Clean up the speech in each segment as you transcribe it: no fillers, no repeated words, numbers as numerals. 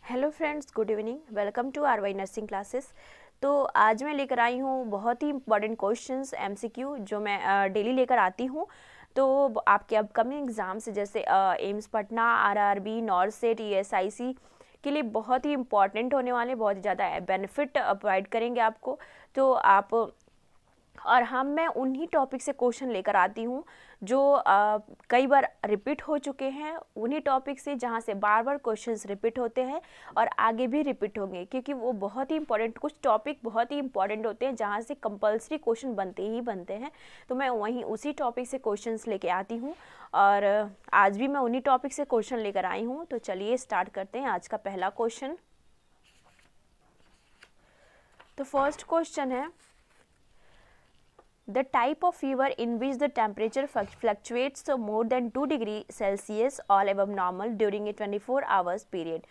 Hello friends, good evening. Welcome to R Y nursing classes. तो आज मैं लेकर आई हूँ बहुत ही इंपॉर्टेंट क्वेश्चंस एमसीक्यू जो मैं डेली लेकर आती हूँ। तो आपके अपकमिंग एग्जाम्स जैसे एम्स पटना, आरआरबी, नॉर्सेट, ईएसआईसी के लिए बहुत ही इंपॉर्टेंट होने वाले, बहुत ही ज़्यादा बेनिफिट प्रोवाइड करेंगे आपको। तो आप और मैं उन्हीं टॉपिक से क्वेश्चन लेकर आती हूँ जो कई बार रिपीट हो चुके हैं, उन्हीं टॉपिक से जहाँ से बार बार क्वेश्चंस रिपीट होते हैं और आगे भी रिपीट होंगे, क्योंकि वो बहुत ही इंपॉर्टेंट, कुछ टॉपिक बहुत ही इंपॉर्टेंट होते हैं जहाँ से कंपलसरी क्वेश्चन बनते ही बनते हैं। तो मैं वहीं उसी टॉपिक से क्वेश्चंस लेके आती हूँ और आज भी मैं उन्हीं टॉपिक से क्वेश्चन लेकर आई हूँ। तो चलिए स्टार्ट करते हैं आज का पहला क्वेश्चन। तो फर्स्ट क्वेश्चन है, the type of fever in which the temperature fluctuates more than 2 degree Celsius all above normal during a 24 hours period।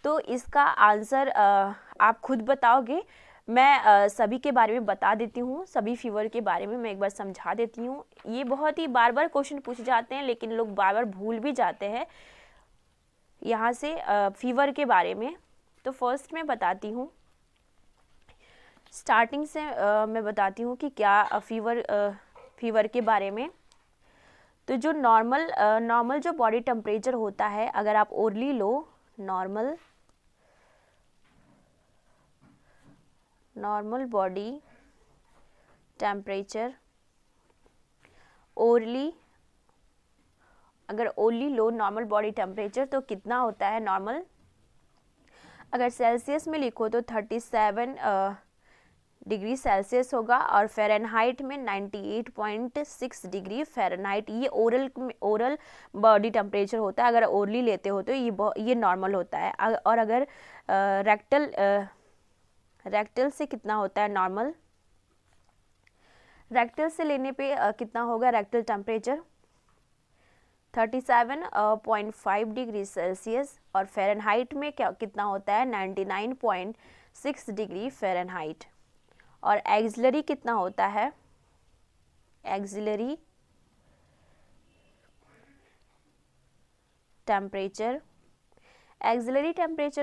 तो इसका आंसर आप खुद बताओगे। मैं सभी के बारे में बता देती हूँ, सभी फीवर के बारे में मैं एक बार समझा देती हूँ। ये बहुत ही बार बार क्वेश्चन पूछे जाते हैं, लेकिन लोग बार बार भूल भी जाते हैं यहाँ से फीवर के बारे में। तो फर्स्ट मैं बताती हूँ, स्टार्टिंग से मैं बताती हूँ कि क्या फीवर के बारे में। तो जो नॉर्मल जो बॉडी टेम्परेचर होता है, अगर आप ओरली लो, नॉर्मल बॉडी टेम्परेचर ओरली, अगर ओरली लो नॉर्मल बॉडी टेम्परेचर तो कितना होता है नॉर्मल। अगर सेल्सियस में लिखो तो 37 डिग्री सेल्सियस होगा और फ़ारेनहाइट में 98.6 डिग्री फ़ारेनहाइट। ये ओरल बॉडी टेम्परेचर होता है। अगर ओरली लेते हो तो ये नॉर्मल होता है। और अगर रेक्टल से कितना होता है नॉर्मल, रेक्टल से लेने पे कितना होगा रेक्टल टेम्परेचर 37.5 डिग्री सेल्सियस और फ़ारेनहाइट में कितना होता है 99.6 डिग्री फ़ारेनहाइट। और एक्सिलरी कितना होता है, एक्सिलरी टेम्परेचर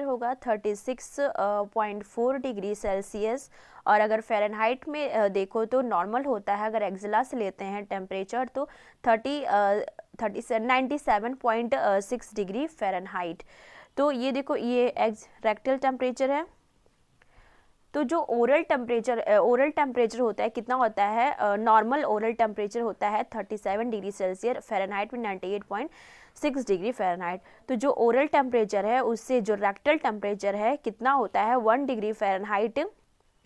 होगा 36.4 डिग्री सेल्सियस। और अगर फ़ारेनहाइट में देखो तो नॉर्मल होता है, अगर एक्सिला से लेते हैं टेम्परेचर तो 97.6 डिग्री फ़ारेनहाइट। तो ये देखो, ये रेक्टल टेम्परेचर है। तो जो ओरल टेम्परेचर होता है कितना होता है, नॉर्मल ओरल टेम्परेचर होता है 37 डिग्री सेल्सियस, फ़ारेनहाइट में 98.6 डिग्री फ़ारेनहाइट। तो जो ओरल टेम्परेचर है उससे जो रेक्टल टेम्परेचर है कितना होता है 1 डिग्री फ़ारेनहाइट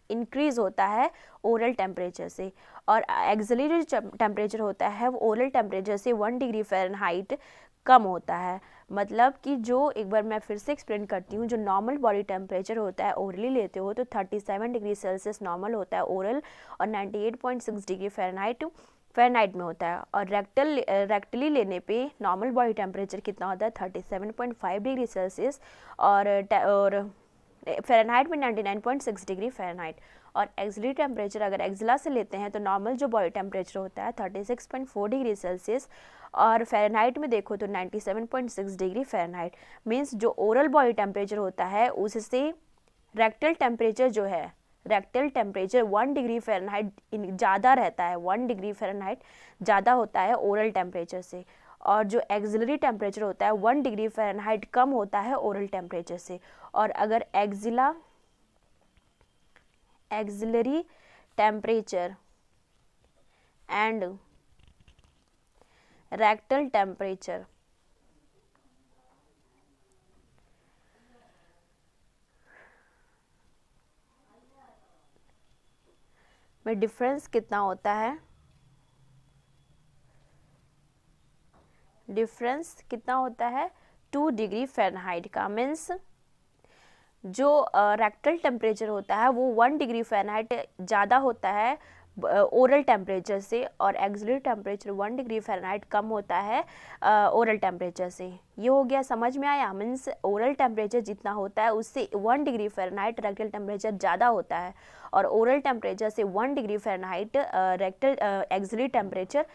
इंक्रीज होता है ओरल टेम्परेचर से। और एक्सिलरी टेम्परेचर होता है वो ओरल टेम्परेचर से 1 डिग्री फ़ारेनहाइट कम होता है। मतलब कि जो, एक बार मैं फिर से एक्सप्लेन करती हूँ, जो नॉर्मल बॉडी टेम्परेचर होता है ओरली लेते हो तो 37 डिग्री सेल्सियस नॉर्मल होता है ओरल और 98.6 डिग्री फ़ारेनहाइट में होता है। और रेक्टली लेने पे नॉर्मल बॉडी टेम्परेचर कितना होता है 37.5 डिग्री सेल्सियस और फ़ारेनहाइट में 99.6 डिग्री फ़ारेनहाइट। और एक्सिलरी टेम्परेचर अगर एक्सिला से लेते हैं तो नॉर्मल जो बॉडी टेम्परेचर होता है 36.4 डिग्री सेल्सियस और फ़ारेनहाइट में देखो तो 97.6 डिग्री फ़ारेनहाइट। मीन्स जो ओरल बॉडी टेम्परेचर होता है उससे रेक्टल टेम्परेचर जो है, रेक्टल टेम्परेचर 1 डिग्री फ़ारेनहाइट ज़्यादा रहता है, 1 डिग्री फ़ारेनहाइट ज़्यादा होता है ओरल टेम्परेचर से। और जो एक्सिलरी टेम्परेचर होता है 1 डिग्री फ़ारेनहाइट कम होता है ओरल टेम्परेचर से। और अगर axillary temperature and rectal temperature में डिफरेंस कितना होता है, डिफरेंस कितना होता है 2 डिग्री फ़ारेनहाइट का। मीन्स जो रेक्टल टेम्परेचर होता है वो 1 डिग्री फ़ारेनहाइट ज़्यादा होता है ओरल टेम्परेचर से और एक्सिलरी टेम्परेचर 1 डिग्री फ़ारेनहाइट कम होता है ओरल टेम्परेचर से। ये हो गया, समझ में आया। मीन्स ओरल टेम्परेचर जितना होता है उससे 1 डिग्री फ़ारेनहाइट रेक्टल टेम्परेचर ज़्यादा होता है और ओरल टेम्परेचर से 1 degree Fahrenheit rectal axillary temperature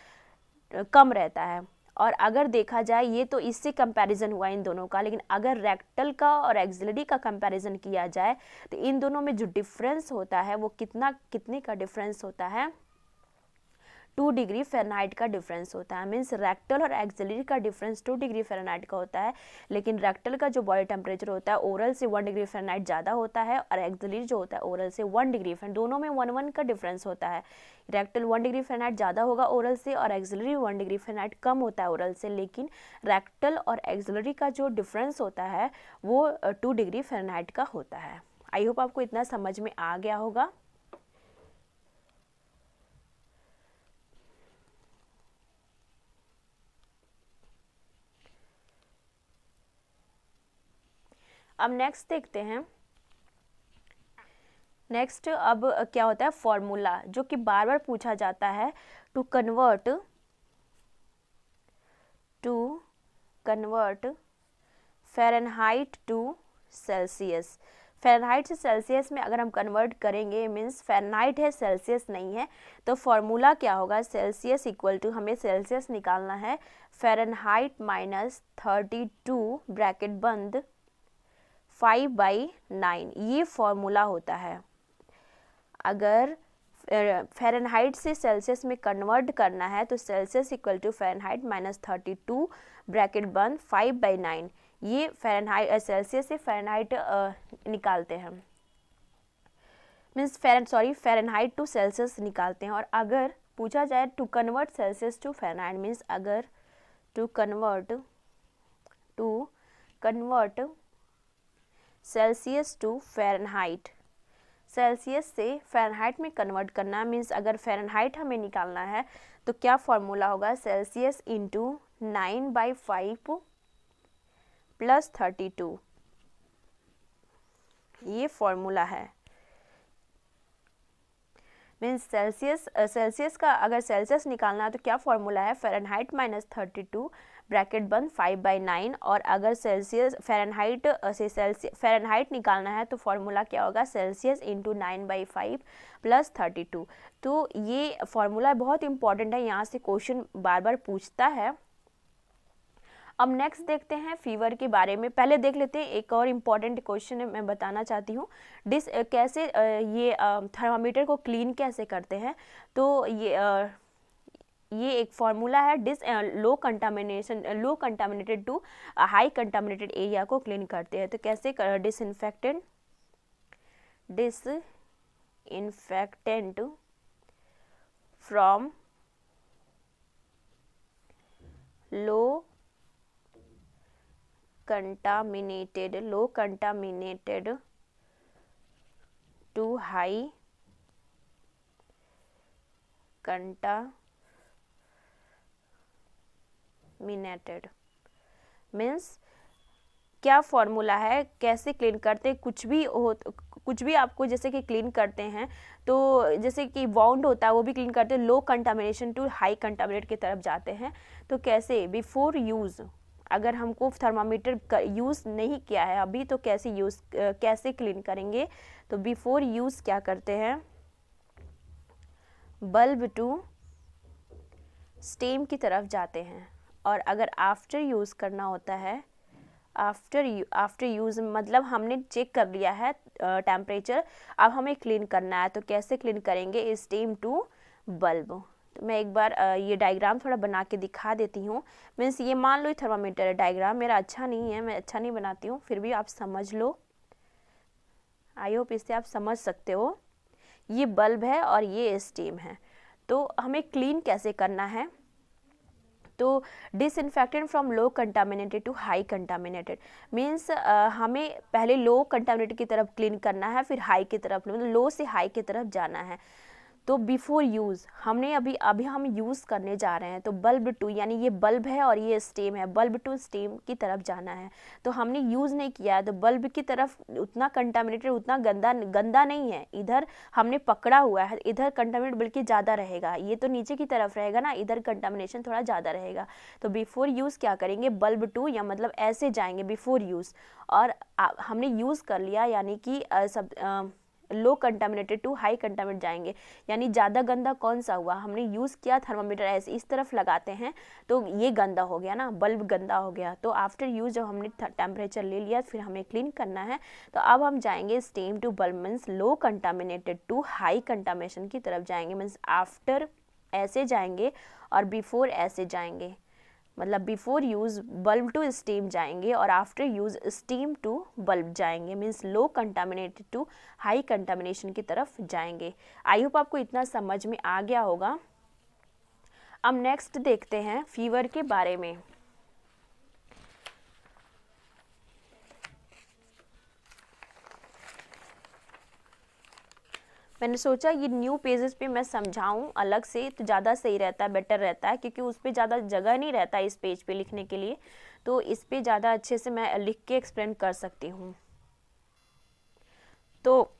कम रहता है। और अगर देखा जाए ये तो इससे कंपैरिजन हुआ इन दोनों का, लेकिन अगर रेक्टल का और एक्सिलरी का कंपैरिजन किया जाए तो इन दोनों में जो डिफरेंस होता है वो कितने का डिफरेंस होता है, 2 डिग्री फ़ारेनहाइट का डिफरेंस होता है। मीन्स रेक्टल और एक्सिलरी का डिफरेंस 2 डिग्री फ़ारेनहाइट का होता है, लेकिन रेक्टल का जो बॉडी टेम्परेचर होता है ओरल से 1 डिग्री फ़ारेनहाइट ज़्यादा होता है, और एक्सिलरी जो होता है ओरल से 1 डिग्री फ़ारेनहाइट, दोनों में 1 का डिफरेंस होता है। रेक्टल 1 डिग्री फ़ारेनहाइट ज़्यादा होगा ओरल से, और एक्सिलरी 1 डिग्री फ़ारेनहाइट कम होता है ओरल से, लेकिन रेक्टल और एक्सिलरी का जो डिफरेंस होता है वो 2 डिग्री फ़ारेनहाइट का होता है। आई होप आपको इतना समझ में आ गया होगा। अब नेक्स्ट देखते हैं। नेक्स्ट अब क्या होता है, फॉर्मूला, जो कि बार बार पूछा जाता है, to convert Fahrenheit to Celsius. Fahrenheit से सेल्सियस में अगर हम कन्वर्ट करेंगे, मीन्स फ़ारेनहाइट है सेल्सियस नहीं है, तो फॉर्मूला क्या होगा, सेल्सियस इक्वल टू, हमें सेल्सियस निकालना है, फ़ारेनहाइट माइनस 32 ब्रैकेट बंद 5/9, ये फॉर्मूला होता है। अगर फ़ारेनहाइट से सेल्सियस में कन्वर्ट करना है तो Celsius equal to Fahrenheit minus 32 bracket बंद 5/9, ये फ़ारेनहाइट सेल्सियस से फ़ारेनहाइट निकालते हैं, मीन्स फ़ारेनहाइट टू सेल्सियस निकालते हैं। और अगर पूछा जाए to convert Celsius to Fahrenheit, means अगर to convert Celsius to Fahrenheit, Celsius से फ़ारेनहाइट में कन्वर्ट करना, मीन्स अगर फ़ारेनहाइट हमें निकालना है तो क्या फॉर्मूला होगा, सेल्सियस इंटू 9/5 प्लस 32, ये फॉर्मूला है। मीन्स सेल्सियस का अगर सेल्सियस निकालना है तो क्या फॉर्मूला है, फ़ारेनहाइट माइनस 32 ब्रैकेट बंद 5/9, और अगर फ़ारेनहाइट निकालना है तो फॉर्मूला क्या होगा, सेल्सियस इंटू 9/5 प्लस 32। तो ये फॉर्मूला बहुत इंपॉर्टेंट है, यहाँ से क्वेश्चन बार बार पूछता है। अब नेक्स्ट देखते हैं फीवर के बारे में। पहले देख लेते हैं एक और इम्पॉर्टेंट क्वेश्चन मैं बताना चाहती हूँ, कैसे ये थर्मामीटर को क्लीन कैसे करते हैं। तो ये एक फॉर्मूला है, low contaminated to high contaminated area को क्लीन करते हैं। तो कैसे disinfectant from low contaminated to high contaminated, means क्या फॉर्मूला है, कैसे क्लीन करते, कुछ भी आपको जैसे कि क्लीन करते हैं, तो जैसे कि वाउंड होता है वो भी क्लीन करते हैं, लो कंटामिनेशन टू हाई कंटामिनेट की तरफ जाते हैं। तो कैसे, बिफोर यूज़, अगर हमको थर्मामीटर यूज़ नहीं किया है अभी तो कैसे क्लीन करेंगे, तो बिफोर यूज़ क्या करते हैं, बल्ब टू स्टीम की तरफ जाते हैं। और अगर आफ्टर यूज़ करना होता है, आफ्टर यूज़ मतलब हमने चेक कर लिया है टेम्परेचर, अब हमें क्लीन करना है, तो कैसे क्लीन करेंगे, स्टीम टू बल्ब। तो मैं एक बार ये डायग्राम थोड़ा बना के दिखा देती हूँ। मीन्स ये मान लो थर्मामीटर है, डायग्राम मेरा अच्छा नहीं है, मैं अच्छा नहीं बनाती हूँ, फिर भी आप समझ लो, आई होप इससे आप समझ सकते हो। ये बल्ब है और ये स्टीम है। तो हमें क्लीन कैसे करना है, तो disinfectant from low contaminated to high contaminated, means हमें पहले लो कंटामिनेटेड की तरफ क्लीन करना है, फिर हाई की तरफ, मतलब लो से हाई की तरफ जाना है। तो बिफोर यूज़ हमने अभी हम यूज़ करने जा रहे हैं, तो बल्ब टू, यानी ये बल्ब है और ये स्टीम है, बल्ब टू स्टीम की तरफ जाना है। तो हमने यूज़ नहीं किया है, तो बल्ब की तरफ उतना कंटामिनेटेड, उतना गंदा नहीं है, इधर हमने पकड़ा हुआ है, इधर कंटामिनेट बल्कि ज़्यादा रहेगा, ये तो नीचे की तरफ रहेगा ना, इधर कंटामिनेशन थोड़ा ज़्यादा रहेगा। तो बिफोर यूज़ क्या करेंगे, बल्ब टू, या मतलब ऐसे जाएंगे बिफोर यूज़, और हमने यूज़ कर लिया, यानी कि लो कंटामिनेटेड टू हाई कंटामिनेट जाएंगे। यानी ज़्यादा गंदा कौन सा हुआ, हमने यूज़ किया थर्मामीटर ऐसे इस तरफ लगाते हैं तो ये गंदा हो गया ना, बल्ब गंदा हो गया। तो आफ्टर यूज जब हमने टेम्परेचर ले लिया फिर हमें क्लीन करना है, तो अब हम जाएंगे steam to bulb means low contaminated to high contamination की तरफ जाएंगे। मीन्स आफ्टर ऐसे जाएंगे और बिफोर ऐसे जाएंगे, मतलब before use bulb to steam जाएंगे और after use steam to bulb जाएंगे। Means low contaminated to high contamination की तरफ जाएंगे। आई होप आपको इतना समझ में आ गया होगा। अब नेक्स्ट देखते हैं फीवर के बारे में। मैंने सोचा ये न्यू पेजेस पे मैं समझाऊं अलग से तो ज़्यादा सही रहता है, बेटर रहता है, क्योंकि उस पर ज़्यादा जगह नहीं रहता इस पेज पे लिखने के लिए, तो इस पे ज़्यादा अच्छे से मैं लिख के एक्सप्लेन कर सकती हूँ। तो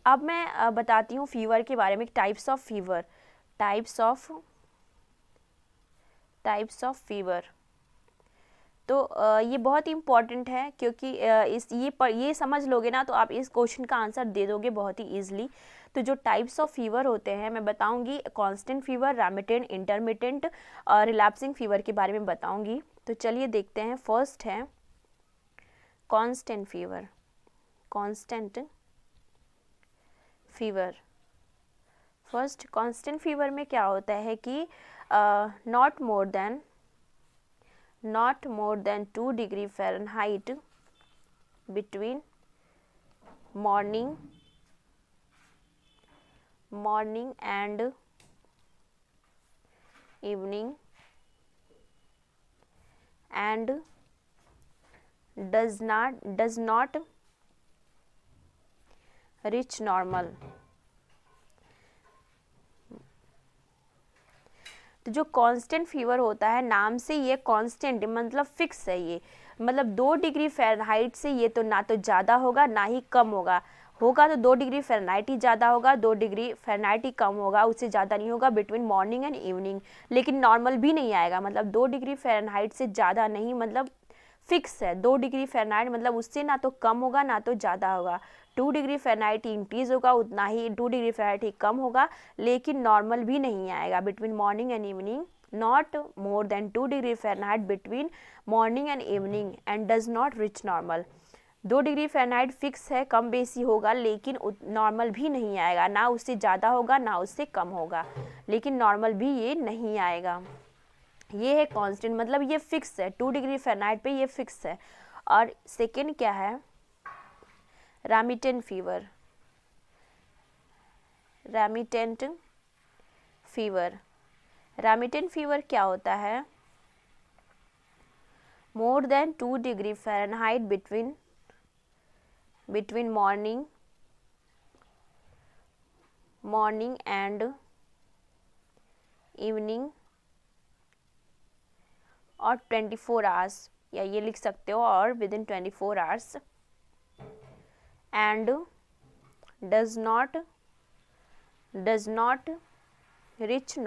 अब मैं बताती हूँ फीवर के बारे में, types of fever. Types of fever तो ये बहुत ही इम्पॉर्टेंट है, क्योंकि ये समझ लोगे ना तो आप इस क्वेश्चन का आंसर दे दोगे बहुत ही ईजिली। तो जो टाइप्स ऑफ फीवर होते हैं मैं बताऊंगी, कांस्टेंट फीवर, रेमिटेंट, इंटरमिटेंट और रिलैप्सिंग फीवर के बारे में बताऊंगी। तो चलिए देखते हैं। फर्स्ट है constant fever. First constant fever में क्या होता है कि not more than 2 degree Fahrenheit between morning and evening, and does not reach normal। तो जो कांस्टेंट फीवर होता है, नाम से ये कांस्टेंट मतलब फिक्स है, ये मतलब 2 डिग्री फ़ारेनहाइट से ये तो ना तो ज़्यादा होगा ना ही कम होगा तो 2 डिग्री फ़ारेनहाइट ही ज़्यादा होगा, 2 डिग्री फ़ारेनहाइट ही कम होगा, उससे ज़्यादा नहीं होगा बिटवीन मॉर्निंग एंड इवनिंग। लेकिन नॉर्मल भी नहीं आएगा, मतलब 2 डिग्री फ़ारेनहाइट से ज़्यादा नहीं, मतलब फिक्स है 2 डिग्री फ़ारेनहाइट, मतलब उससे ना तो कम होगा ना तो ज़्यादा होगा। 2 डिग्री फ़ारेनहाइट ही इंक्रीज़ होगा उतना ही, 2 डिग्री फ़ारेनहाइट ही कम होगा, लेकिन नॉर्मल भी नहीं आएगा between morning and evening. Not more than 2 degree Fahrenheit between morning and evening and does not rich normal. 2 degree Fahrenheit fix है, कम बेसी होगा, लेकिन नॉर्मल भी नहीं आएगा, ना उससे ज़्यादा होगा ना उससे कम होगा, लेकिन नॉर्मल भी ये नहीं आएगा। ये है कांस्टेंट, मतलब ये फिक्स है 2 डिग्री फ़ारेनहाइट पे ये फिक्स है। और सेकेंड क्या है, रेमिटेंट फीवर। रेमिटेंट फीवर क्या होता है, more than 2 degree Fahrenheit between morning and evening और 24 आवर्स, या ये लिख सकते हो और with in 24 hours, and does not rich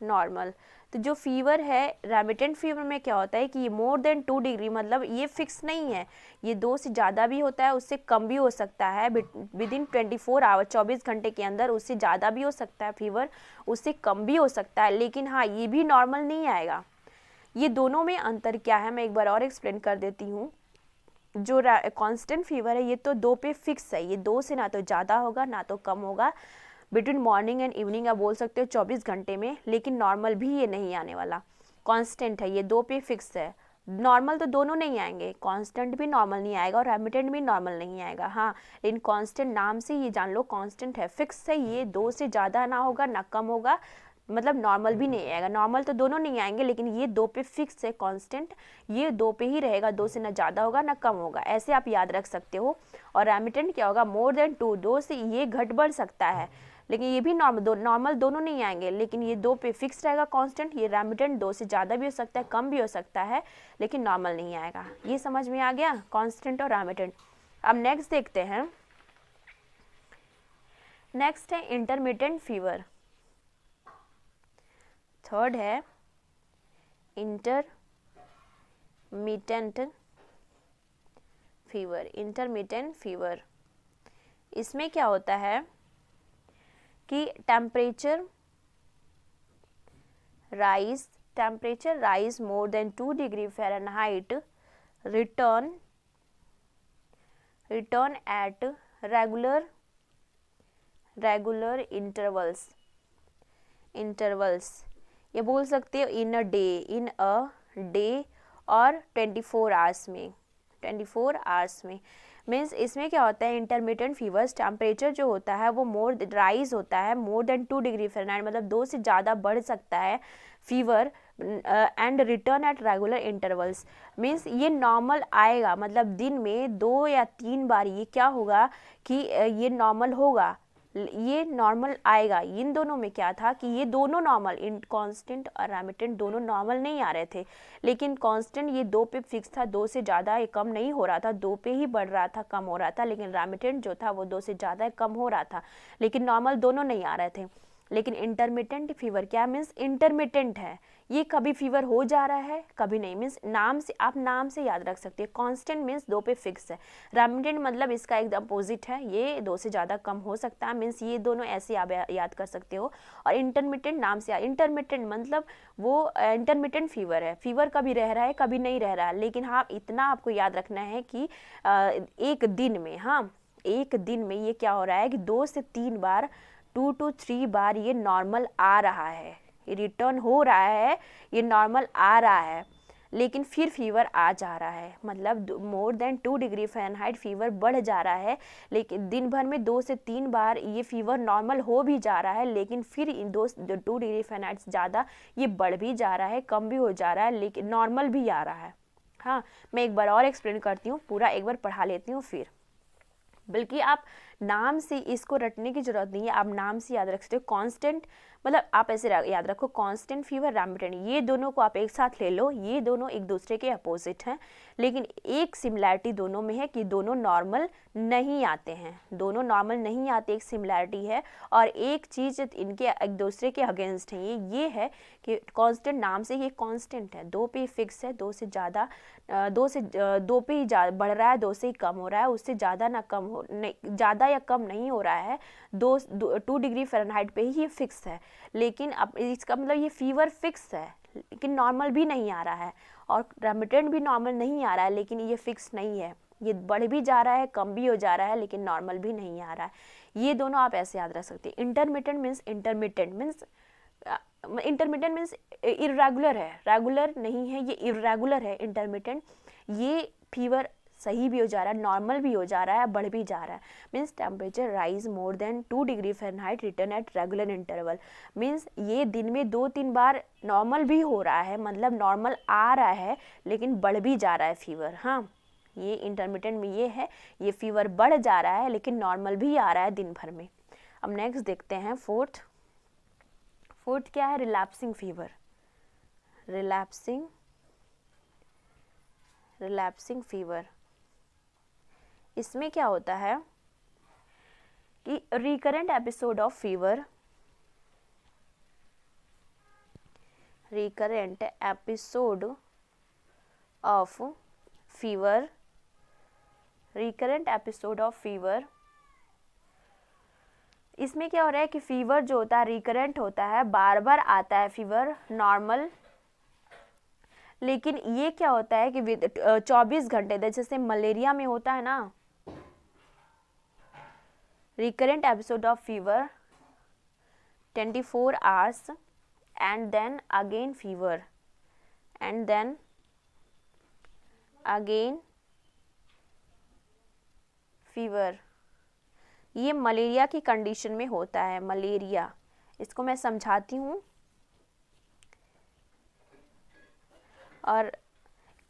normal. तो जो फीवर है रेमिटेंट फीवर में क्या होता है कि ये मोर देन 2 डिग्री, मतलब ये फिक्स नहीं है, ये 2 से ज़्यादा भी होता है, उससे कम भी हो सकता है, विद इन 24 आवर 24 घंटे के अंदर उससे ज़्यादा भी हो सकता है फीवर, उससे कम भी हो सकता है, लेकिन हाँ ये भी नॉर्मल नहीं आएगा। ये दोनों में अंतर क्या है मैं एक बार और एक्सप्लेन कर देती हूँ। जो कांस्टेंट फीवर है ये तो 2 पे फिक्स है, ये 2 से ना तो ज़्यादा होगा ना तो कम होगा, बिटवीन मॉर्निंग एंड इवनिंग आप बोल सकते हो 24 घंटे में, लेकिन नॉर्मल भी ये नहीं आने वाला, कांस्टेंट है, ये 2 पे फिक्स है। नॉर्मल तो दोनों नहीं आएंगे, कांस्टेंट भी नॉर्मल नहीं आएगा और रेमिटेंट भी नॉर्मल नहीं आएगा। हाँ लेकिन कांस्टेंट नाम से ये जान लो कांस्टेंट है, फिक्स है, ये 2 से ज़्यादा ना होगा ना कम होगा, मतलब नॉर्मल भी नहीं आएगा, नॉर्मल तो दोनों नहीं आएंगे, लेकिन ये 2 पे फिक्स है कांस्टेंट, ये 2 पे ही रहेगा, 2 से ना ज़्यादा होगा ना कम होगा, ऐसे आप याद रख सकते हो। और रेमिटेंट क्या होगा, मोर देन 2, 2 से ये घट बढ़ सकता है, लेकिन ये भी नॉर्मल दोनों नहीं आएंगे, लेकिन ये 2 पे फिक्स रहेगा कांस्टेंट। ये रेमिटेंट 2 से ज़्यादा भी हो सकता है कम भी हो सकता है, लेकिन नॉर्मल नहीं आएगा। ये समझ में आ गया कांस्टेंट और रेमिटेंट। अब नेक्स्ट देखते हैं, नेक्स्ट है इंटरमिटेंट फीवर। थर्ड है इंटरमिटेंट फीवर, इंटरमिटेंट फीवर। इसमें क्या होता है कि temperature rise more than 2 degree Fahrenheit, return at regular intervals, ये बोल सकते हो in a day और 24 hours में। मीन्स इसमें क्या होता है, इंटरमिटेंट फीवर्स टेम्परेचर जो होता है वो राइज होता है मोर देन 2 डिग्री फ़ारेनहाइट, मतलब 2 से ज़्यादा बढ़ सकता है fever, and return at regular intervals. Means ये नॉर्मल आएगा, मतलब दिन में 2 या 3 बार ये क्या होगा कि ये नॉर्मल होगा, ये नॉर्मल आएगा। इन दोनों में क्या था कि ये दोनों नॉर्मल, कांस्टेंट और रेमिटेंट दोनों नॉर्मल नहीं आ रहे थे, लेकिन कांस्टेंट ये 2 पे फिक्स था, 2 से ज़्यादा ये कम नहीं हो रहा था, 2 पे ही बढ़ रहा था, कम हो रहा था। लेकिन रेमिटेंट जो था वो 2 से ज़्यादा कम हो रहा था, लेकिन नॉर्मल दोनों नहीं आ रहे थे। लेकिन इंटरमिटेंट फीवर क्या मीन्स इंटरमिटेंट है, ये कभी फीवर हो जा रहा है कभी नहीं। मीन्स नाम से, आप नाम से याद रख सकते हैं। कांस्टेंट मीन्स 2 पे फिक्स है, रेमिटेंट मतलब इसका एकदम अपोजिट है, ये 2 से ज़्यादा कम हो सकता है। मीन्स ये दोनों ऐसे आप याद कर सकते हो। और इंटरमिटेंट नाम से, इंटरमिटेंट मतलब वो इंटरमिटेंट फीवर है, फीवर कभी रह रहा है कभी नहीं रह रहा है। लेकिन हाँ इतना आपको याद रखना है कि एक दिन में, हाँ एक दिन में ये क्या हो रहा है कि 2 से 3 बार, 2 to 3 बार ये नॉर्मल आ रहा है, ये रिटर्न हो रहा है, ये नॉर्मल आ रहा है, लेकिन फिर फीवर आ जा रहा है, मतलब more than 2 degree Fahrenheit fever बढ़ जा रहा है। लेकिन दिन भर में 2 से 3 बार ये फीवर नॉर्मल हो भी जा रहा है, लेकिन फिर इन 2 डिग्री फ़ारेनहाइट से ज़्यादा ये बढ़ भी जा रहा है, कम भी हो जा रहा है, लेकिन नॉर्मल भी आ रहा है। हाँ मैं एक बार और एक्सप्लेन करती हूँ, पूरा एक बार पढ़ा लेती हूँ फिर। बल्कि आप नाम से इसको रटने की जरूरत नहीं है, आप नाम से याद रख सकते हो। कांस्टेंट मतलब आप ऐसे याद रखो, कांस्टेंट फीवर, रेमिटेंट, ये दोनों को आप एक साथ ले लो, ये दोनों एक दूसरे के अपोजिट हैं, लेकिन एक सिमिलैरिटी दोनों में है कि दोनों नॉर्मल नहीं आते हैं, दोनों नॉर्मल नहीं आते, एक सिमिलैरिटी है। और एक चीज़ इनके एक दूसरे के अगेंस्ट है, ये है कि कांस्टेंट नाम से ये कांस्टेंट है, 2 पे फिक्स है, 2 से ज़्यादा, 2 पे ही बढ़ रहा है, 2 से ही कम हो रहा है, उससे ज़्यादा ना कम हो, नहीं ज़्यादा या कम नहीं हो रहा है, 2 डिग्री फ़ारेनहाइट पे ही ये फिक्स है। लेकिन अब इसका मतलब ये फीवर फिक्स है, लेकिन नॉर्मल भी नहीं आ रहा है, और रेमिटेंट भी नॉर्मल नहीं आ रहा है, लेकिन ये फिक्स नहीं है, ये बढ़ भी जा रहा है, कम भी हो जा रहा है, लेकिन नॉर्मल भी नहीं आ रहा है। ये दोनों आप ऐसे याद रख सकते हैं। इंटरमिटेंट मीन्स इर्रेगुलर है, रेगुलर नहीं है, ये इर्रेगुलर है इंटरमिटेंट। ये फीवर सही भी हो जा रहा है, नॉर्मल भी हो जा रहा है, बढ़ भी जा रहा है। Means temperature rise more than 2 degree Fahrenheit, return at regular interval. Means ये दिन में 2-3 बार नॉर्मल भी हो रहा है, मतलब नॉर्मल आ रहा है, लेकिन बढ़ भी जा रहा है फीवर। हाँ ये इंटरमिटेंट में ये है, ये फीवर बढ़ जा रहा है, लेकिन नॉर्मल भी आ रहा है दिन भर में। अब नेक्स्ट देखते हैं फोर्थ क्या है, रिलैप्सिंग फीवर। रिलैप्सिंग फीवर, इसमें क्या होता है कि रिकरेंट एपिसोड ऑफ फीवर, इसमें क्या हो रहा है कि फीवर जो होता है रिकरेंट होता है, बार बार आता है फीवर, नॉर्मल। लेकिन ये क्या होता है कि 24 घंटे, जैसे मलेरिया में होता है ना, recurrent episode of fever 24 hours and then again fever, and then again fever. ये मलेरिया की कंडीशन में होता है, मलेरिया, इसको मैं समझाती हूँ। और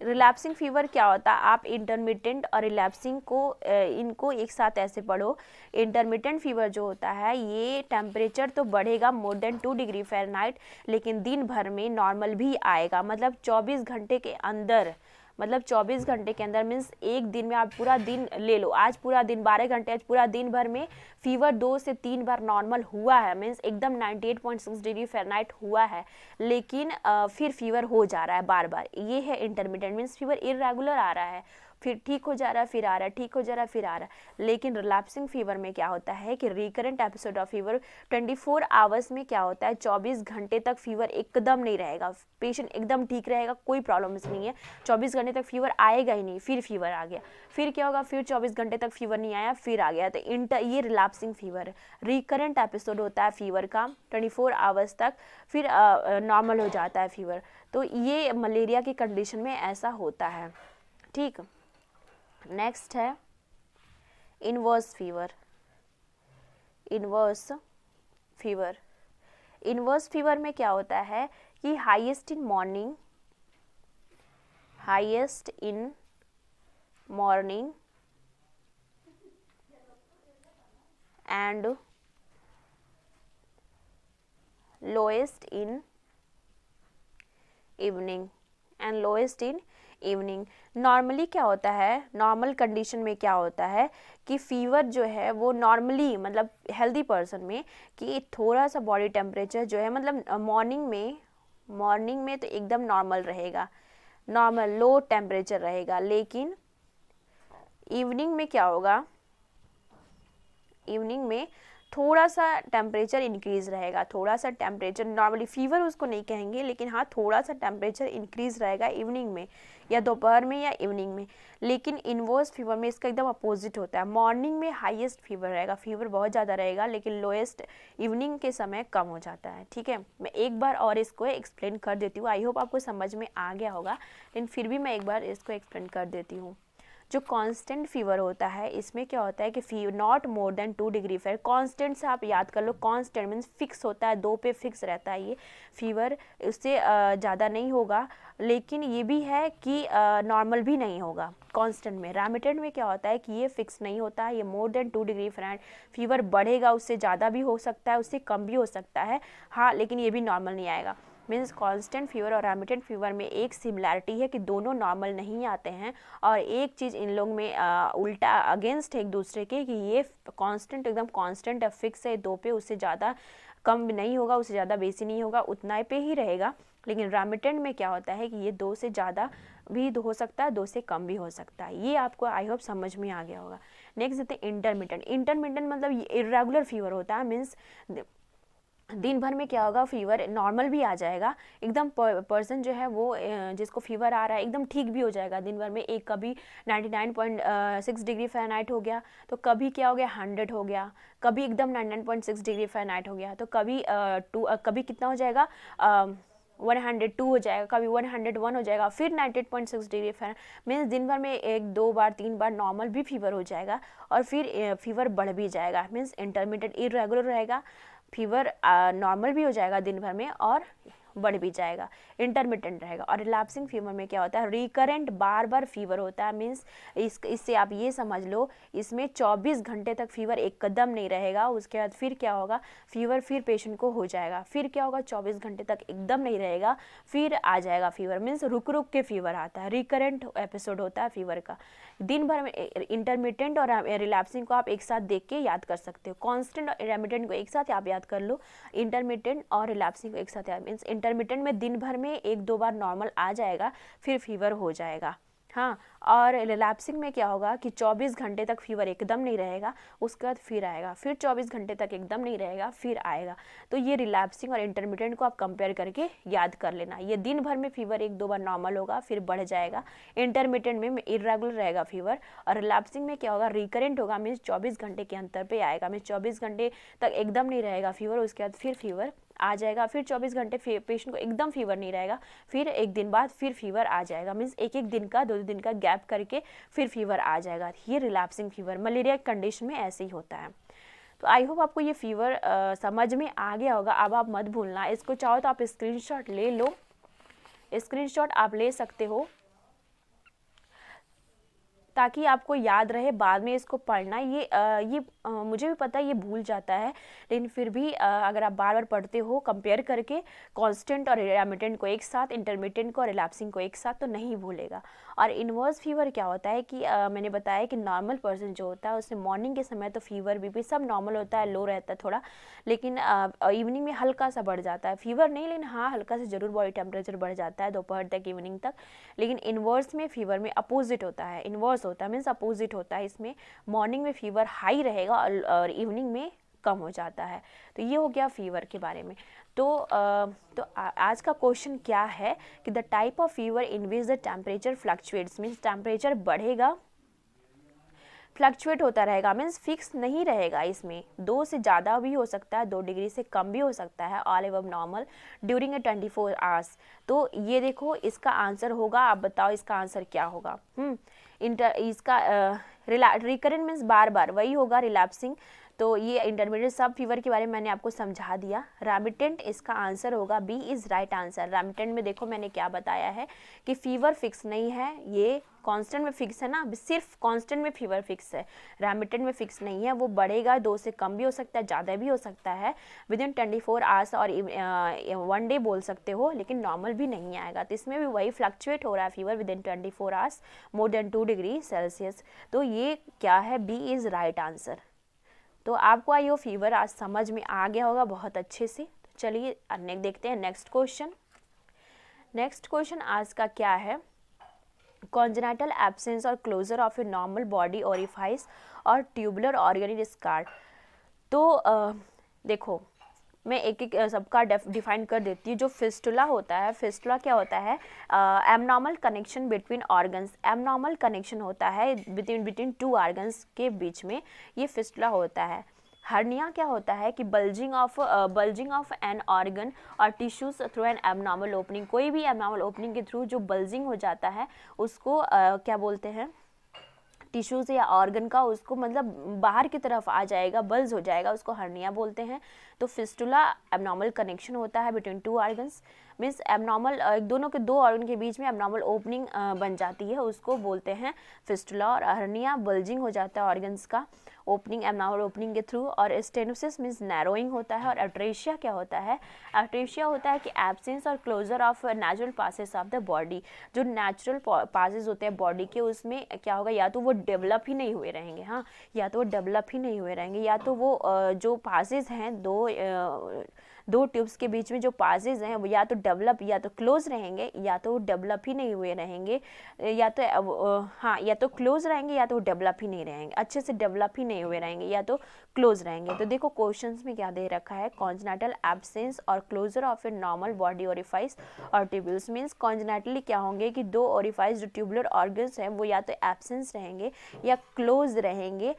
रिलैप्सिंग फीवर क्या होता है, आप इंटरमिटेंट और रिलैप्सिंग को इनको एक साथ ऐसे पढ़ो। इंटरमिटेंट फीवर जो होता है, ये टेम्परेचर तो बढ़ेगा मोर देन 2 डिग्री फ़ारेनहाइट, लेकिन दिन भर में नॉर्मल भी आएगा, मतलब 24 घंटे के अंदर, मतलब 24 घंटे के अंदर मीन्स एक दिन में आप पूरा दिन ले लो, आज पूरा दिन 12 घंटे, आज पूरा दिन भर में फीवर 2 से 3 बार नॉर्मल हुआ है, मीन्स एकदम 98.6 डिग्री फ़ारेनहाइट हुआ है, लेकिन फिर फीवर हो जा रहा है बार बार, ये है इंटरमिटेंट। मीन्स फीवर इर्रेगुलर आ रहा है, फिर ठीक हो जा रहा है, फिर आ रहा है, ठीक हो जा रहा है, फिर आ रहा है। लेकिन रिलैप्सिंग फीवर में क्या होता है कि recurrent episode of fever 24 hours में क्या होता है, 24 घंटे तक फीवर एकदम नहीं रहेगा, पेशेंट एकदम ठीक रहेगा, कोई प्रॉब्लम नहीं है, 24 घंटे तक फीवर आएगा ही नहीं, फिर फीवर आ गया, फिर क्या होगा, फिर 24 घंटे तक फीवर नहीं आया, फिर आ गया, तो ये रिलैप्सिंग फीवर है। रिकरेंट एपिसोड होता है फीवर का 24 आवर्स तक, फिर नॉर्मल हो जाता है फीवर। तो ये मलेरिया की कंडीशन में ऐसा होता है, ठीक। नेक्स्ट है inverse fever. Inverse fever, inverse fever में क्या होता है कि highest in morning, highest in morning and lowest in evening, and lowest in evening. Normally क्या होता है, नॉर्मल कंडीशन में क्या होता है कि फीवर जो है वो नॉर्मली मतलब हेल्दी पर्सन में कि थोड़ा सा बॉडी टेम्परेचर जो है मतलब मॉर्निंग में तो एकदम नॉर्मल रहेगा, नॉर्मल लो टेम्परेचर रहेगा, लेकिन इवनिंग में क्या होगा, इवनिंग में थोड़ा सा टेम्परेचर इंक्रीज रहेगा, थोड़ा सा टेम्परेचर, नॉर्मली फीवर उसको नहीं कहेंगे, लेकिन हाँ थोड़ा सा टेम्परेचर इंक्रीज रहेगा इवनिंग में या दोपहर में या इवनिंग में। लेकिन इनवर्स फीवर में इसका एकदम अपोजिट होता है, मॉर्निंग में हाईएस्ट फीवर रहेगा, फीवर बहुत ज़्यादा रहेगा, लेकिन लोएस्ट इवनिंग के समय कम हो जाता है, ठीक है। मैं एक बार और इसको एक्सप्लेन कर देती हूँ, आई होप आपको समझ में आ गया होगा, लेकिन फिर भी मैं एक बार इसको एक्सप्लेन कर देती हूँ। जो कांस्टेंट फीवर होता है इसमें क्या होता है कि not more than 2 degree fair, constant से आप याद कर लो, कांस्टेंट मीन्स फिक्स होता है, 2 पे फिक्स रहता है ये फीवर, उससे ज़्यादा नहीं होगा, लेकिन ये भी है कि नॉर्मल भी नहीं होगा कांस्टेंट में। रेमिटेंट में क्या होता है कि ये फिक्स नहीं होता है, ये more than 2 degree Fahrenheit, fever बढ़ेगा, उससे ज़्यादा भी हो सकता है, उससे कम भी हो सकता है, हाँ, लेकिन ये भी नॉर्मल नहीं आएगा। मीन्स कांस्टेंट फीवर और रेमिटेंट फीवर में एक सिमिलैरिटी है कि दोनों नॉर्मल नहीं आते हैं, और एक चीज़ इन लोग में उल्टा अगेंस्ट है एक दूसरे के कि ये कांस्टेंट एकदम कांस्टेंट है, फिक्स है 2 पे, उससे ज़्यादा कम नहीं होगा, उससे ज़्यादा बेसी नहीं होगा, उतना पे ही रहेगा। लेकिन रेमिटेंट में क्या होता है कि ये 2 से ज़्यादा भी हो सकता है, 2 से कम भी हो सकता है। ये आपको आई होप समझ में आ गया होगा। नेक्स्ट देते हैं इंटरमिटेंट। इंटरमिटेंट मतलब इरेगुलर फीवर होता है, मीन्स दिन भर में क्या होगा, फीवर नॉर्मल भी आ जाएगा, एकदम पर्सन जो है वो जिसको फीवर आ रहा है एकदम ठीक भी हो जाएगा दिन भर में। एक कभी 99.6 डिग्री फ़ारेनहाइट हो गया, तो कभी क्या हो गया 100 हो गया, कभी एकदम 99.6 डिग्री फ़ारेनहाइट हो गया, तो कभी कभी कितना हो जाएगा 102 हो जाएगा, कभी 101 हो जाएगा, फिर 98.6 डिग्री फ़ारेनहाइट। मीन्स दिन भर में 1, 2 बार 3 बार नॉर्मल भी फीवर हो जाएगा, और फिर फीवर बढ़ भी जाएगा। मीन्स इंटरमीडिएट इरेगुलर रहेगा, फीवर नॉर्मल भी हो जाएगा दिन भर में और बढ़ भी जाएगा, इंटरमिटेंट रहेगा। और रिलैप्सिंग फीवर में क्या होता है, रिकरेंट बार बार फीवर होता है। मीन्स इससे आप ये समझ लो, इसमें 24 घंटे तक फीवर एकदम नहीं रहेगा, उसके बाद फिर क्या होगा, फीवर फिर पेशेंट को हो जाएगा, फिर क्या होगा 24 घंटे तक एकदम नहीं रहेगा, फिर आ जाएगा फीवर। मीन्स रुक रुक के फीवर आता है, रिकरेंट एपिसोड होता है फीवर का दिन भर में। इंटरमिटेंट और रिलैप्सिंग को आप एक साथ देख के याद कर सकते हो, कांस्टेंट और रेमिटेंट को एक साथ आप याद कर लो, इंटरमिटेंट और रिलैप्सिंग को एक साथ याद। मीन्स इंटरमिटेंट में दिन भर में 1-2 बार नॉर्मल आ जाएगा, फिर फीवर हो जाएगा, हाँ। और रिलैप्सिंग में क्या होगा कि 24 घंटे तक फीवर एकदम नहीं रहेगा, उसके बाद फिर आएगा, फिर 24 घंटे तक एकदम नहीं रहेगा, फिर आएगा। तो ये रिलैप्सिंग और इंटरमिटेंट को आप कंपेयर करके याद कर लेना। ये दिन भर में फीवर 1-2 बार नॉर्मल होगा, फिर बढ़ जाएगा, इंटरमिटेंट में इरेगुलर रहेगा फीवर, और रिलैप्सिंग में क्या होगा, रिकरेंट होगा, मीन्स 24 घंटे के अंतर पे आएगा, मीन्स 24 घंटे तक एकदम नहीं रहेगा फीवर, उसके बाद फिर फीवर आ जाएगा, फिर 24 घंटे पेशेंट को एकदम फीवर नहीं रहेगा, फिर एक दिन बाद फिर फीवर आ जाएगा। मीन्स एक दिन का 2 दिन का गैप करके फिर फीवर आ जाएगा। ये रिलैप्सिंग फीवर मलेरिया कंडीशन में ऐसे ही होता है। तो आई होप आपको ये फीवर समझ में आ गया होगा। अब आप मत भूलना, इसको चाहो तो आप स्क्रीनशॉट ले लो, स्क्रीनशॉट आप ले सकते हो। ताकि आपको याद रहे बाद में इसको पढ़ना। मुझे भी पता है ये भूल जाता है, लेकिन फिर भी अगर आप बार बार पढ़ते हो कंपेयर करके कांस्टेंट और रेमिटेंट को एक साथ, इंटरमिटेंट को और रिलैप्सिंग को एक साथ, तो नहीं भूलेगा। और इन्वर्स फीवर क्या होता है कि मैंने बताया कि नॉर्मल पर्सन जो होता है उससे मॉर्निंग के समय तो फीवर बीपी सब नॉर्मल होता है, लो रहता है थोड़ा, लेकिन इवनिंग में हल्का सा बढ़ जाता है, फीवर नहीं लेकिन हाँ हल्का सा जरूर बॉडी टेम्परेचर बढ़ जाता है दोपहर तक इवनिंग तक। लेकिन इन्वर्स में फीवर में अपोजिट होता है, इन्वर्स होता है मीन्स अपोजिट होता है, इसमें मॉर्निंग में फीवर हाई रहेगा और इवनिंग में कम हो जाता है। तो ये हो गया फीवर के बारे में। तो आज का क्वेश्चन क्या है कि the type of fever in which the temperature fluctuates, means temperature बढ़ेगा, फ्लक्चुएट होता रहेगा, मीन्स फिक्स नहीं रहेगा, इसमें 2 से ज़्यादा भी हो सकता है, 2 डिग्री से कम भी हो सकता है, all above normal during a 24 hours. तो ये देखो इसका आंसर होगा, आप बताओ इसका आंसर क्या होगा। इसका रिकरेंट मीन्स बार बार, वही होगा रिलैप्सिंग। तो ये इंटरमीडिएट सब फीवर के बारे में मैंने आपको समझा दिया। रेमिटेंट इसका आंसर होगा, B is right answer. Remittent में देखो मैंने क्या बताया है कि फीवर फिक्स नहीं है, ये कांस्टेंट में फिक्स है ना, सिर्फ कांस्टेंट में फीवर फिक्स है, रेमिटेंट में फिक्स नहीं है, वो बढ़ेगा, 2 से कम भी हो सकता है, ज़्यादा भी हो सकता है, विद इन 24 आवर्स और 1 डे बोल सकते हो, लेकिन नॉर्मल भी नहीं आएगा। तो इसमें भी वही फ्लक्चुएट हो रहा है fever with in 24 hours more than 2 degree Celsius. तो ये क्या है, बी इज राइट आंसर। तो आपको ये फीवर आज समझ में आ गया होगा बहुत अच्छे से। तो चलिए देखते हैं नेक्स्ट क्वेश्चन। नेक्स्ट क्वेश्चन आज का क्या है, कॉन्जेनिटल एब्सेंस और closure of a normal body orifice और ट्यूबुलर ऑर्गन इन स्कार। तो देखो मैं एक एक सबका डिफाइन कर देती हूँ। जो फिस्टुला होता है, फिस्टुला क्या होता है, abnormal connection between organs, abnormal connection होता है बिटवीन 2 ऑर्गन्स के बीच में, ये फिस्टुला होता है। हर्निया क्या होता है कि बल्जिंग ऑफ एन ऑर्गन और tissues through an abnormal opening, कोई भी एबनॉर्मल ओपनिंग के थ्रू जो बल्जिंग हो जाता है उसको क्या बोलते हैं, टिश्यूज या ऑर्गन का, उसको मतलब बाहर की तरफ आ जाएगा, बल्ज हो जाएगा, उसको हर्निया बोलते हैं। तो फिस्टुला एबनॉर्मल कनेक्शन होता है बिटवीन 2 ऑर्गन्स, मीन्स एबनॉर्मल दोनों के 2 ऑर्गन के बीच में एबनॉर्मल ओपनिंग बन जाती है, उसको बोलते हैं फिस्टुला। और हर्निया बल्जिंग हो जाता है ऑर्गन्स का ओपनिंग, एबनॉर्मल ओपनिंग के थ्रू। और स्टेनोसिस मीन्स नैरोइंग होता है। और एट्रेशिया क्या होता है, एट्रेशिया होता है कि एब्सेंस और closure of natural passes of the body, जो नेचुरल पासेस होते हैं बॉडी के, उसमें क्या होगा, या तो वो डेवलप ही नहीं हुए रहेंगे, हाँ, या तो वो डेवलप ही नहीं हुए रहेंगे, या तो वो जो पासेस हैं, 2 ट्यूब्स के बीच में जो पासेस हैं वो या तो डेवलप या तो क्लोज रहेंगे, या तो डेवलप ही नहीं हुए रहेंगे, या तो हाँ, या तो क्लोज रहेंगे या तो डेवलप ही नहीं रहेंगे, अच्छे से डेवलप ही नहीं हुए रहेंगे, या तो क्लोज रहेंगे। तो देखो क्वेश्चंस में क्या दे रखा है, कॉन्जेनिटल एब्सेंस और closure of a normal body orifice और ट्यूब्यूल्स, मीन्स कॉन्जेनिटली क्या होंगे कि 2 ओरिफाइस जो ट्यूबुलर ऑर्गन्स हैं वो या तो एब्सेंस रहेंगे या क्लोज रहेंगे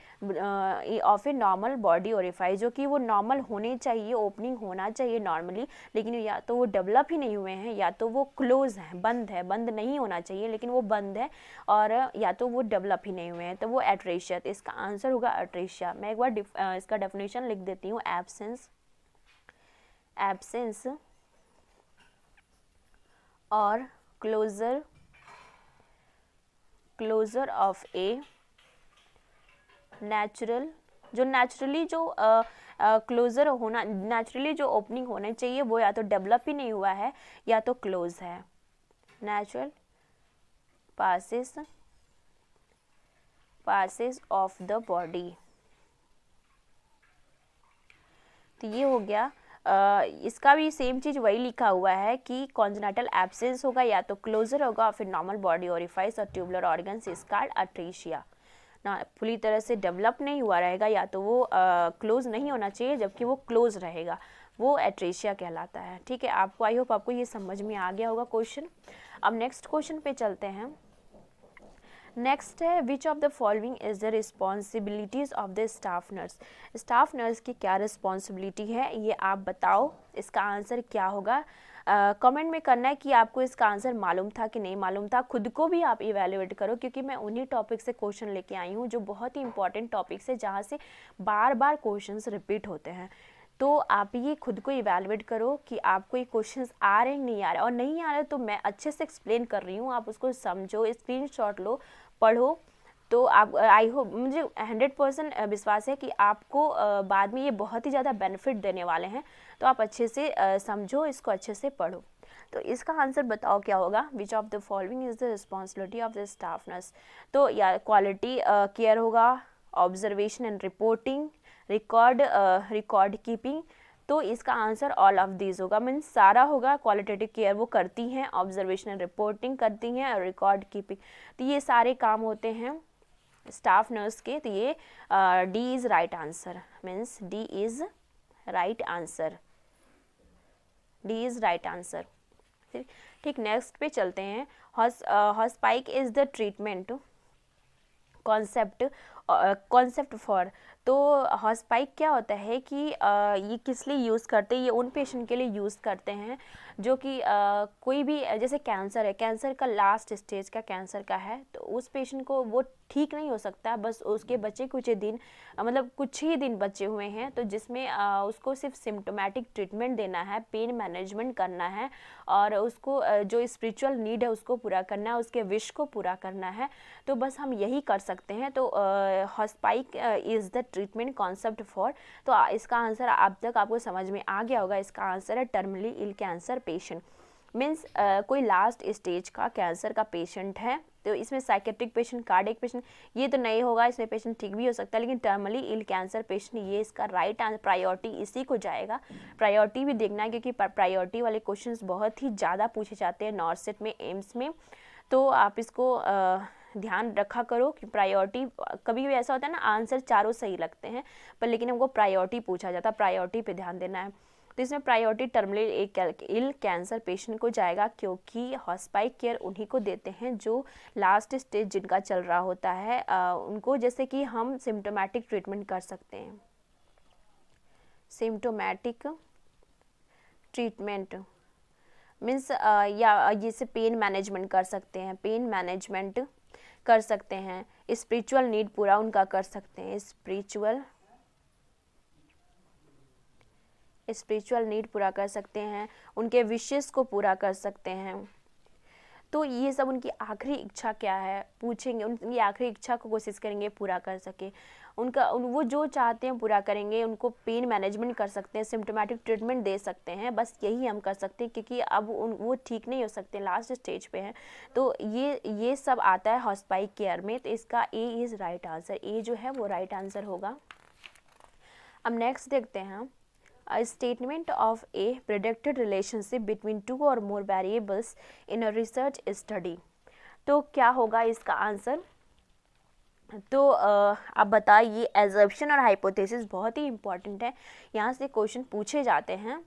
of a normal body orifice, जो कि वो नॉर्मल होने चाहिए, ओपनिंग होना चाहिए नॉर्मली, लेकिन या तो वो डेवलप ही नहीं हुए हैं, या तो वो क्लोज है, बंद नहीं होना चाहिए लेकिन वो बंद है, और या तो वो डेवलप ही नहीं हुए हैं, तो वो एट्रेशिया। तो इसका आंसर होगा एट्रेशिया। मैं एक बार इसका डेफिनेशन लिख देती हूँ, एब्सेंस और क्लोजर ऑफ ए नेचुरल, जो नेचुरली जो क्लोजर होना, नेचुरली जो ओपनिंग होना चाहिए वो या तो डेवलप ही नहीं हुआ है या तो क्लोज है, natural passes of the body. तो ये हो गया। इसका भी सेम चीज़ वही लिखा हुआ है कि कॉन्जेनिटल एब्सेंस होगा या तो क्लोजर होगा, फिर नॉर्मल बॉडी ओरिफाइस और ट्यूबुलर ऑर्गन्स इज कॉल्ड एट्रेशिया ना, पूरी तरह से डेवलप नहीं हुआ रहेगा, या तो वो क्लोज नहीं होना चाहिए जबकि वो क्लोज रहेगा, वो एट्रेशिया कहलाता है। ठीक है, आपको आई होप आपको ये समझ में आ गया होगा क्वेश्चन। अब नेक्स्ट क्वेश्चन पे चलते हैं। नेक्स्ट है, which of the following is the responsibilities of the staff nurse. Staff nurse की क्या रिस्पॉन्सिबिलिटी है ये आप बताओ, इसका आंसर क्या होगा। कमेंट में करना है कि आपको इसका आंसर मालूम था कि नहीं मालूम था, खुद को भी आप इवेल्युएट करो, क्योंकि मैं उन्हीं टॉपिक से क्वेश्चन लेके आई हूँ जो बहुत ही इंपॉर्टेंट टॉपिक्स है, जहाँ से बार बार क्वेश्चंस रिपीट होते हैं। तो आप ये खुद को इवेल्युएट करो कि आपको ये क्वेश्चंस आ रहे हैं नहीं आ रहे, और नहीं आ रहे तो मैं अच्छे से एक्सप्लेन कर रही हूँ, आप उसको समझो, स्क्रीनशॉट लो, पढ़ो, तो आप आई होप, मुझे 100% विश्वास है कि आपको बाद में ये बहुत ही ज़्यादा बेनिफिट देने वाले हैं। तो आप अच्छे से समझो, इसको अच्छे से पढ़ो। तो इसका आंसर बताओ क्या होगा। Which of the following is the responsibility of the staff nurse. तो या क्वालिटी केयर होगा, observation and reporting, record keeping. तो इसका आंसर ऑल ऑफ दीज होगा, मीन्स सारा होगा। क्वालिटेटिव केयर वो करती हैं, ऑब्जर्वेशन एंड रिपोर्टिंग करती हैं, और रिकॉर्ड कीपिंग। तो ये सारे काम होते हैं स्टाफ नर्स के। तो ये D is right answer, means D is right answer, D is right answer. ठीक, नेक्स्ट पे चलते हैं। Hospice is the treatment concept for. तो हॉस्पाइक क्या होता है कि ये किस लिए यूज़ करते हैं, ये उन पेशेंट के लिए यूज़ करते हैं जो कि कोई भी, जैसे कैंसर है, कैंसर का लास्ट स्टेज का कैंसर का है, तो उस पेशेंट को वो ठीक नहीं हो सकता, बस उसके बचे कुछ दिन, मतलब कुछ ही दिन बचे हुए हैं, तो जिसमें उसको सिर्फ सिम्टोमेटिक ट्रीटमेंट देना है, पेन मैनेजमेंट करना है, और उसको जो स्पिरिचुअल नीड है उसको पूरा करना है, उसके विश को पूरा करना है। तो बस हम यही कर सकते हैं। तो hospice is the treatment concept for. तो इसका आंसर अब तक आपको समझ में आ गया होगा। इसका आंसर है terminally ill cancer patient, means कोई लास्ट स्टेज का कैंसर का पेशेंट है। तो इसमें साइकेट्रिक पेशेंट, कार्डियक पेशेंट ये तो नहीं होगा, इसमें पेशेंट ठीक भी हो सकता है, लेकिन टर्मिनली इल कैंसर पेशेंट ये इसका राइट आंसर, प्रायोरिटी इसी को जाएगा। प्रायोरिटी भी देखना है क्योंकि प्रायोरिटी वाले क्वेश्चंस बहुत ही ज़्यादा पूछे जाते हैं नॉर्सेट में, एम्स में। तो आप इसको ध्यान रखा करो कि प्रायोरिटी, कभी भी ऐसा होता है ना आंसर चारों सही लगते हैं पर लेकिन हमको प्रायोरिटी पूछा जाता है, प्रायोरिटी पे ध्यान देना है। तो इसमें priority terminally ill cancer patient को जाएगा, क्योंकि हॉस्पाइक केयर उन्हीं को देते हैं जो लास्ट स्टेज जिनका चल रहा होता है, उनको, जैसे कि हम सिम्टोमेटिक ट्रीटमेंट कर सकते हैं, सिम्टोमेटिक ट्रीटमेंट मीन्स या जैसे पेन मैनेजमेंट कर सकते हैं, पेन मैनेजमेंट कर सकते हैं, स्पिरिचुअल नीड पूरा उनका कर सकते हैं, स्पिरिचुअल नीड पूरा कर सकते हैं, उनके विशेस को पूरा कर सकते हैं। तो ये सब उनकी आखिरी इच्छा क्या है पूछेंगे, उनकी आखिरी इच्छा को कोशिश करेंगे पूरा कर सके, वो जो चाहते हैं पूरा करेंगे। उनको पेन मैनेजमेंट कर सकते हैं, सिम्टोमेटिक ट्रीटमेंट दे सकते हैं, बस यही हम कर सकते हैं, क्योंकि अब वो ठीक नहीं हो सकते, लास्ट स्टेज पे हैं। तो ये सब आता है हॉस्पाइक केयर में। तो इसका ए इज़ राइट आंसर, ए जो है वो राइट आंसर होगा। अब नेक्स्ट देखते हैं, a statement of a predicted relationship between two or more variables in a research study। तो क्या होगा इसका आंसर। तो आप बताइए, एजम्पशन और हाइपोथेसिस बहुत ही इंपॉर्टेंट है, यहाँ से क्वेश्चन पूछे जाते हैं।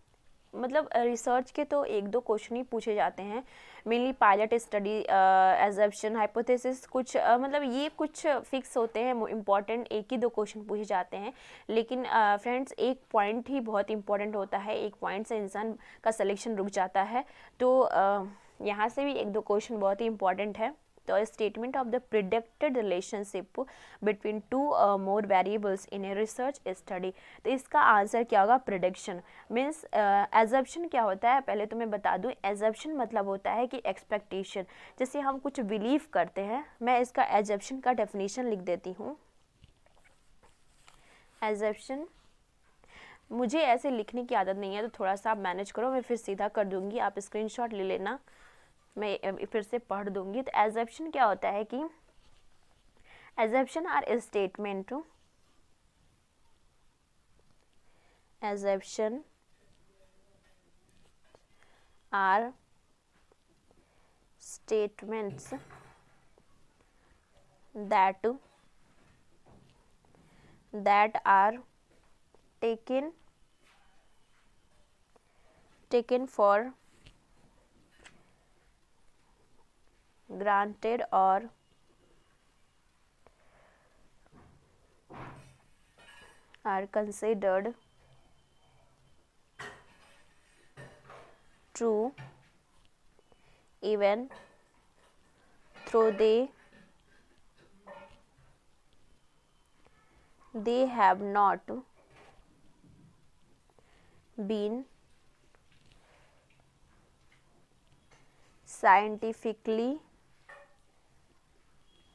मतलब रिसर्च के तो एक दो क्वेश्चन ही पूछे जाते हैं, mainly pilot study, assumption, hypothesis कुछ मतलब ये कुछ फिक्स होते हैं इंपॉर्टेंट, एक ही दो क्वेश्चन पूछे जाते हैं। लेकिन फ्रेंड्स एक पॉइंट ही बहुत इंपॉर्टेंट होता है, एक पॉइंट से इंसान का सिलेक्शन रुक जाता है। तो यहाँ से भी एक दो क्वेश्चन बहुत ही इंपॉर्टेंट है। तो statement of the predicted relationship between two more variables in a research study. तो इसका आंसर क्या होगा, प्रिडिक्शन। मीन्स एजम्पशन क्या होता है पहले तो मैं बता दूं, एजम्पशन मतलब होता है कि एक्सपेक्टेशन, जैसे हम कुछ बिलीव करते हैं। मैं इसका एजम्पशन का डेफिनेशन लिख देती हूँ। एजम्पशन, मुझे ऐसे लिखने की आदत नहीं है तो थोड़ा सा आप मैनेज करो, मैं फिर सीधा कर दूंगी, आप स्क्रीनशॉट ले लेना, मैं फिर से पढ़ दूंगी। तो एजम्पशन क्या होता है कि assumption are statement, assumption are statements that are taken for granted or are considered true even though they have not been scientifically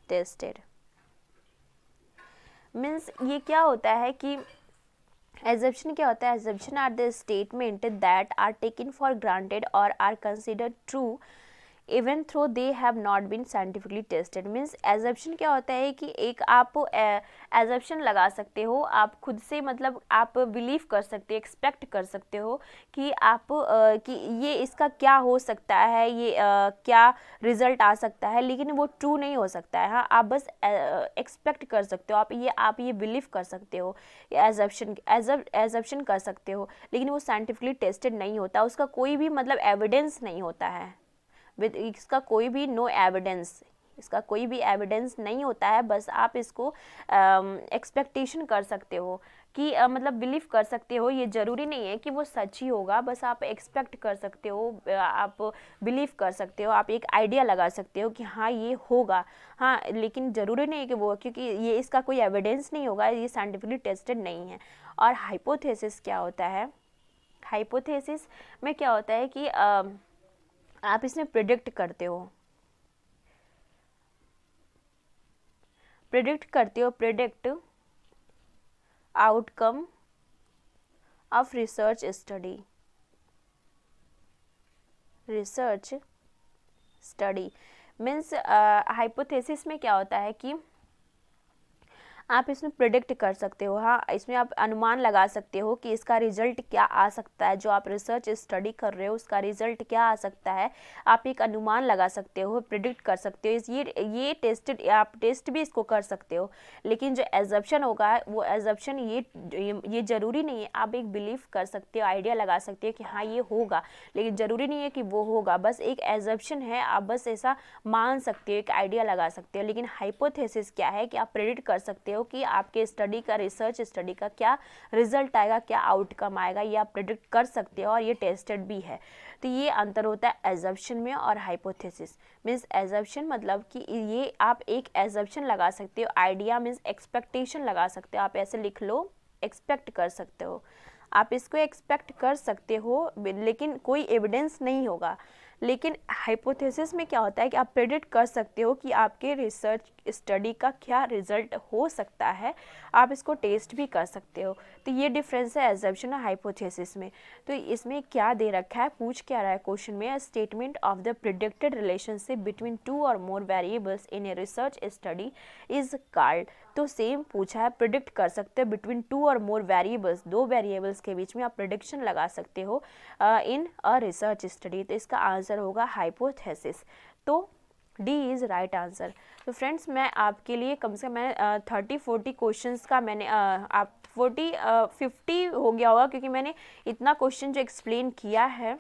tested। Means ये क्या होता है कि एजम्पशन क्या होता है, assumption are the statement that are taken for granted और are considered true even though they have not been scientifically tested. Means assumption क्या होता है कि एक आप एजम्पशन लगा सकते हो, आप खुद से मतलब आप बिलीव कर सकते हो, एक्सपेक्ट कर सकते हो कि आप कि ये इसका क्या हो सकता है, ये क्या रिजल्ट आ सकता है, लेकिन वो ट्रू नहीं हो सकता है। हाँ, आप बस एक्सपेक्ट कर सकते हो, आप ये बिलीव कर सकते हो, एजम्पशन कर सकते हो, लेकिन वो साइंटिफिकली टेस्टेड नहीं होता, उसका कोई भी मतलब एविडेंस नहीं होता है, विद इसका कोई भी नो एविडेंस, इसका कोई भी एविडेंस नहीं होता है। बस आप इसको एक्सपेक्टेशन कर सकते हो कि मतलब बिलीव कर सकते हो, ये ज़रूरी नहीं है कि वो सच ही होगा, बस आप एक्सपेक्ट कर सकते हो, आप बिलीव कर सकते हो, आप एक आइडिया लगा सकते हो कि हाँ ये होगा। हाँ, लेकिन ज़रूरी नहीं है कि वो, क्योंकि ये इसका कोई एविडेंस नहीं होगा, ये साइंटिफिकली टेस्टेड नहीं है। और हाइपोथेसिस क्या होता है, हाइपोथेसिस में क्या होता है कि आप इसमें प्रिडिक्ट करते हो, predict outcome of research study. Means hypothesis में क्या होता है कि आप इसमें प्रिडिक्ट कर सकते हो। हाँ, इसमें आप अनुमान लगा सकते हो कि इसका रिजल्ट क्या आ सकता है, जो आप रिसर्च स्टडी कर रहे हो उसका रिजल्ट क्या आ सकता है, आप एक अनुमान लगा सकते हो, प्रिडिक्ट कर सकते हो। ये टेस्टेड, आप टेस्ट भी इसको कर सकते हो, लेकिन जो एजम्पशन होगा वो एजम्पशन ये ज़रूरी नहीं है, आप एक बिलीव कर सकते हो, आइडिया लगा सकते हो कि हाँ ये होगा, लेकिन ज़रूरी नहीं है कि वो होगा, बस एक एजम्पशन है, आप बस ऐसा मान सकते हो, एक आइडिया लगा सकते हो। लेकिन हाइपोथेसिस क्या है कि आप प्रेडिक्ट कर सकते हो कि आपके स्टडी का, रिसर्च स्टडी का क्या रिजल्ट आएगा, क्या आउटकम आएगा, ये आप प्रेडिक्ट कर सकते हो और ये टेस्टेड भी है। तो ये अंतर होता है एजम्पशन में और हाइपोथेसिस। मीन्स एजम्पशन मतलब कि ये आप एक एजम्पशन लगा सकते हो, आइडिया मीन्स एक्सपेक्टेशन लगा सकते हो, आप ऐसे लिख लो, एक्सपेक्ट कर सकते हो, आप इसको एक्सपेक्ट कर सकते हो, लेकिन कोई एविडेंस नहीं होगा। लेकिन हाइपोथेसिस में क्या होता है कि आप प्रेडिक्ट कर सकते हो कि आपके रिसर्च स्टडी का क्या रिजल्ट हो सकता है, आप इसको टेस्ट भी कर सकते हो। तो ये डिफरेंस है एजम्पशन और हाइपोथेसिस में। तो इसमें क्या दे रखा है, पूछ क्या रहा है क्वेश्चन में, statement of the predicted relationship between 2 और मोर variables in a research study is called. तो सेम पूछा है, प्रिडिक्ट कर सकते हो बिटवीन 2 और मोर वेरिएबल्स, 2 वेरिएबल्स के बीच में आप प्रिडिक्शन लगा सकते हो इन अ रिसर्च स्टडी। तो इसका आंसर होगा हाइपोथेसिस। तो डी इज़ राइट आंसर। तो फ्रेंड्स, मैं आपके लिए कम से कम 30-40 क्वेश्चंस का मैंने आप 50 हो गया होगा, क्योंकि मैंने इतना क्वेश्चन जो एक्सप्लेन किया है,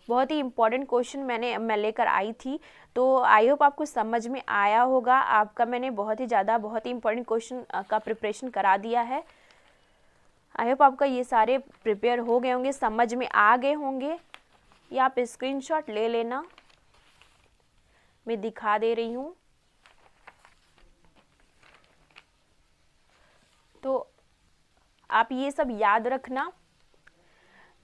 बहुत ही इंपॉर्टेंट क्वेश्चन मैं लेकर आई थी। तो आई होप आपको समझ में आया होगा। आपका मैंने बहुत ही इंपॉर्टेंट क्वेश्चन का प्रिपरेशन करा दिया है। आई होप आपका ये सारे प्रिपेयर हो गए होंगे, समझ में आ गए होंगे। या आप स्क्रीनशॉट ले लेना, मैं दिखा दे रही हूँ। तो आप ये सब याद रखना।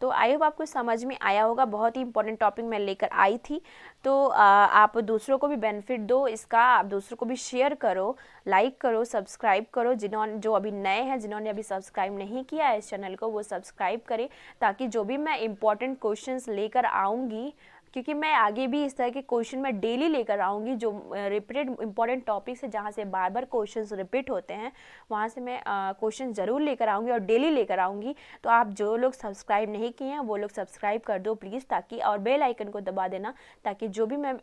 तो आई होप आपको समझ में आया होगा। बहुत ही इंपॉर्टेंट टॉपिक मैं लेकर आई थी। तो आप दूसरों को भी बेनिफिट दो इसका, आप दूसरों को भी शेयर करो, लाइक करो, सब्सक्राइब करो। जो अभी नए हैं, जिन्होंने अभी सब्सक्राइब नहीं किया है इस चैनल को, वो सब्सक्राइब करें, ताकि जो भी मैं इंपॉर्टेंट क्वेश्चंस लेकर आऊँगी, क्योंकि मैं आगे भी इस तरह के क्वेश्चन मैं डेली लेकर आऊँगी, जो रिपीटेड इंपॉर्टेंट टॉपिक्स है, जहाँ से बार बार क्वेश्चंस रिपीट होते हैं, वहाँ से मैं क्वेश्चन ज़रूर लेकर आऊँगी और डेली लेकर आऊँगी। तो आप जो लोग सब्सक्राइब नहीं किए हैं वो लोग सब्सक्राइब कर दो प्लीज़, ताकि, और बेल आइकन को दबा देना, ताकि जो भी मैं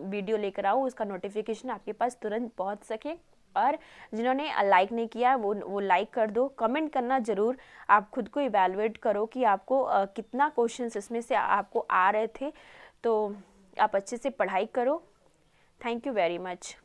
वीडियो लेकर आऊँ उसका नोटिफिकेशन आपके पास तुरंत पहुँच सके। और जिन्होंने लाइक नहीं किया वो लाइक कर दो। कमेंट करना ज़रूर, आप खुद को इवैल्यूएट करो कि आपको कितना क्वेश्चंस इसमें से आपको आ रहे थे। तो आप अच्छे से पढ़ाई करो। Thank you very much.